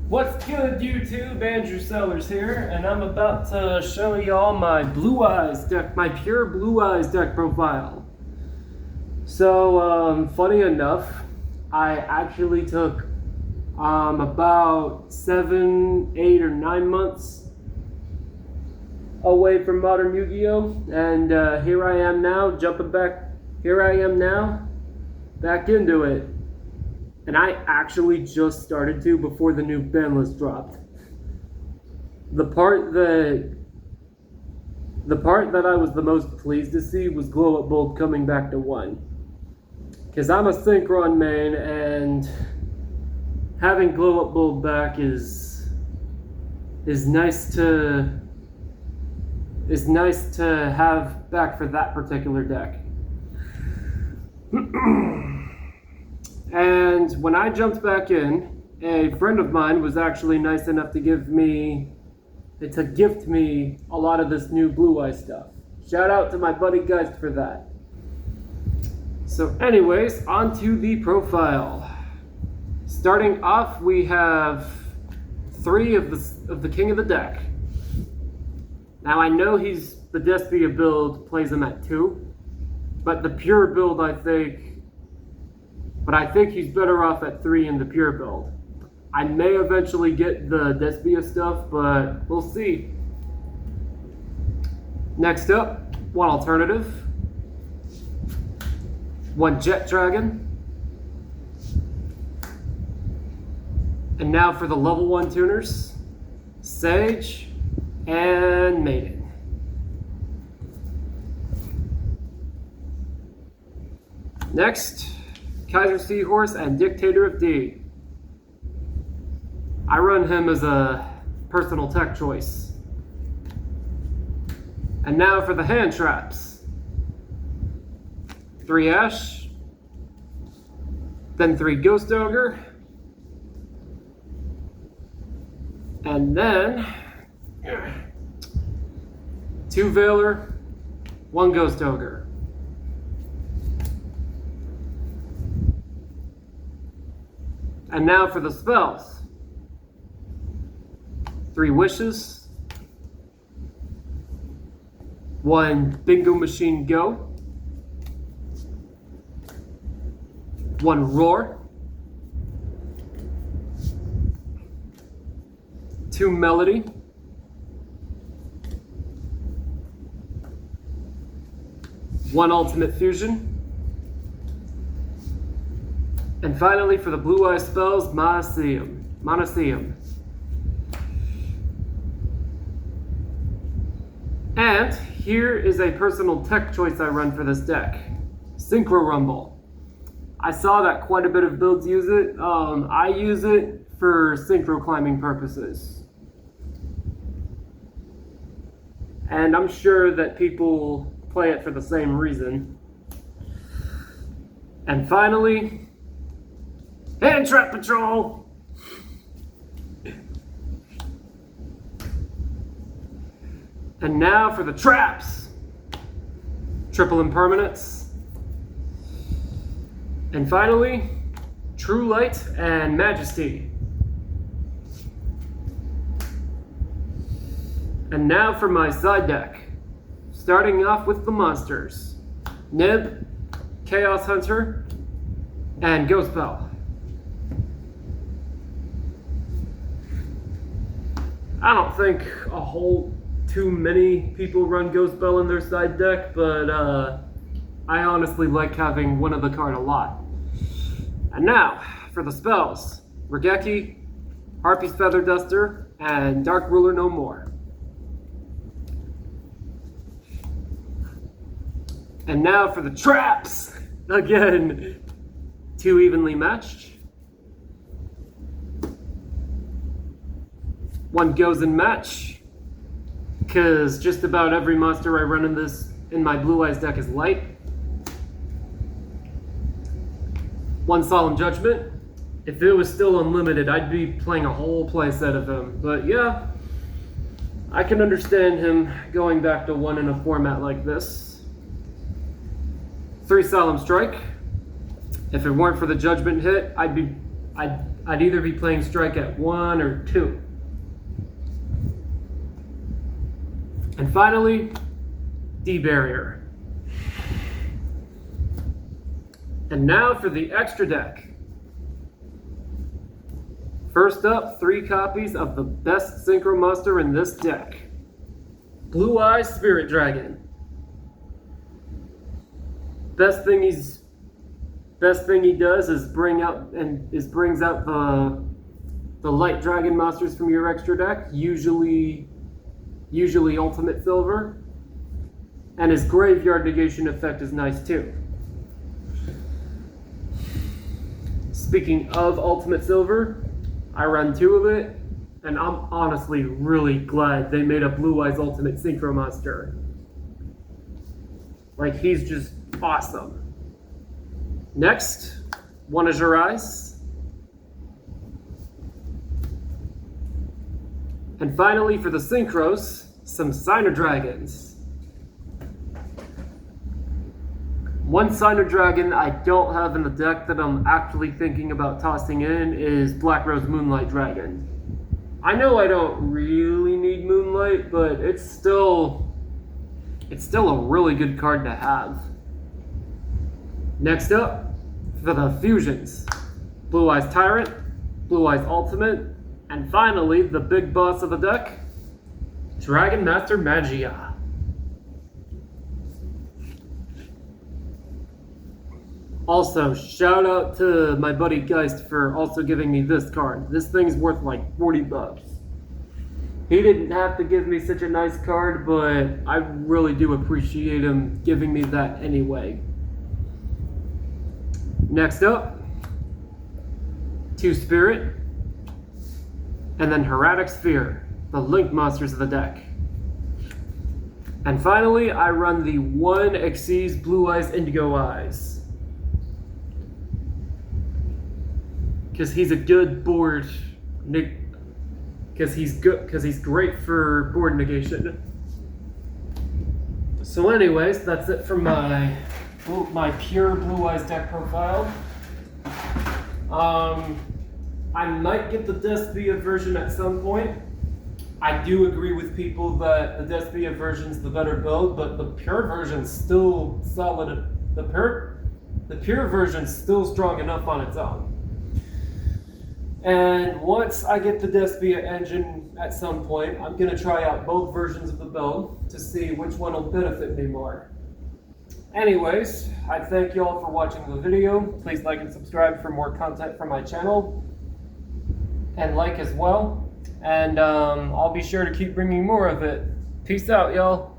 What's good, YouTube? Andrew Sellers here, and I'm about to show y'all my Blue Eyes deck, my pure Blue Eyes deck profile. So, funny enough, I actually took about 7, 8, or 9 months away from modern Yu-Gi-Oh! And here I am now, back into it. And I actually just started to before the new banlist dropped. The part that I was the most pleased to see was Glow Up Bulb coming back to 1. Because I'm a Synchron main, and having Glow Up Bulb back is nice to have back for that particular deck. And when I jumped back in, a friend of mine was actually nice enough to gift me a lot of this new Blue Eye stuff. Shout out to my buddy Geist for that. So anyways, on to the profile. Starting off, we have 3 of the king of the deck. Now I know the Despia build plays him at 2, but the pure build I think he's better off at 3 in the pure build. I may eventually get the Despia stuff, but we'll see. Next up, 1 alternative, 1 Jet Dragon, and now for the level 1 tuners, Sage and Maiden. Next, Kaiser Seahorse and Dictator of D. I run him as a personal tech choice. And now for the hand traps. 3 Ash, then 3 Ghost Ogre, and then 2 Veiler, 1 Ghost Ogre. And now for the spells. 3 Wishes, 1 Bingo Machine Go, 1 Roar, 2 Melody, 1 Ultimate Fusion, and finally, for the Blue Eye spells, Monoseum. And here is a personal tech choice I run for this deck. Synchro Rumble. I saw that quite a bit of builds use it. I use it for synchro climbing purposes. And I'm sure that people play it for the same reason. And finally, Hand Trap Patrol! And now for the traps. Triple Impermanence. And finally, True Light and Majesty. And now for my side deck. Starting off with the monsters. Nib, Chaos Hunter, and Ghost Bell. I don't think too many people run Ghost Bell in their side deck, but I honestly like having one of the card a lot. And now, for the spells, Regeki, Harpy's Feather Duster, and Dark Ruler No More. And now for the traps! Again, 2 evenly matched. 1 goes in match, because just about every monster I run in my Blue Eyes deck is light. 1 Solemn Judgment. If it was still unlimited, I'd be playing a whole playset of him. But yeah, I can understand him going back to 1 in a format like this. 3 Solemn Strike. If it weren't for the Judgment hit, I'd I'd either be playing strike at 1 or 2. And finally, D-barrier. And now for the extra deck. First up, 3 copies of the best synchro monster in this deck. Blue Eyes Spirit Dragon. Best thing he does is brings out the light dragon monsters from your extra deck, usually ultimate silver. And his graveyard negation effect is nice too. Speaking of ultimate silver, I run 2 of it, and I'm honestly really glad they made a Blue Eyes Ultimate Synchro Monster. Like, he's just awesome. Next, One Is Your Eyes. And finally, for the Synchros, some Signer Dragons. One Signer Dragon I don't have in the deck that I'm actually thinking about tossing in is Black Rose Moonlight Dragon. I know I don't really need Moonlight, but it's still a really good card to have. Next up, for the fusions, Blue Eyes Tyrant, Blue Eyes Ultimate, and finally, the big boss of the deck, Dragon Master Magia. Also, shout out to my buddy Geist for also giving me this card. This thing's worth like 40 bucks. He didn't have to give me such a nice card, but I really do appreciate him giving me that anyway. Next up, 2 Spirit, and then Hiatus Sphere, the Link monsters of the deck. And finally, I run the 1 Xyz Blue Eyes Indigo Eyes. Because he's a good board, because he's great for board negation. So anyways, that's it for my pure Blue Eyes deck profile. I might get the Despia version at some point. I do agree with people that the Despia version's the better build, but the pure version's still solid. The pure version's still strong enough on its own. And once I get the Despia engine at some point, I'm going to try out both versions of the build to see which one will benefit me more. Anyways, I thank you all for watching the video. Please like and subscribe for more content from my channel. And like as well. And I'll be sure to keep bringing more of it. Peace out, y'all.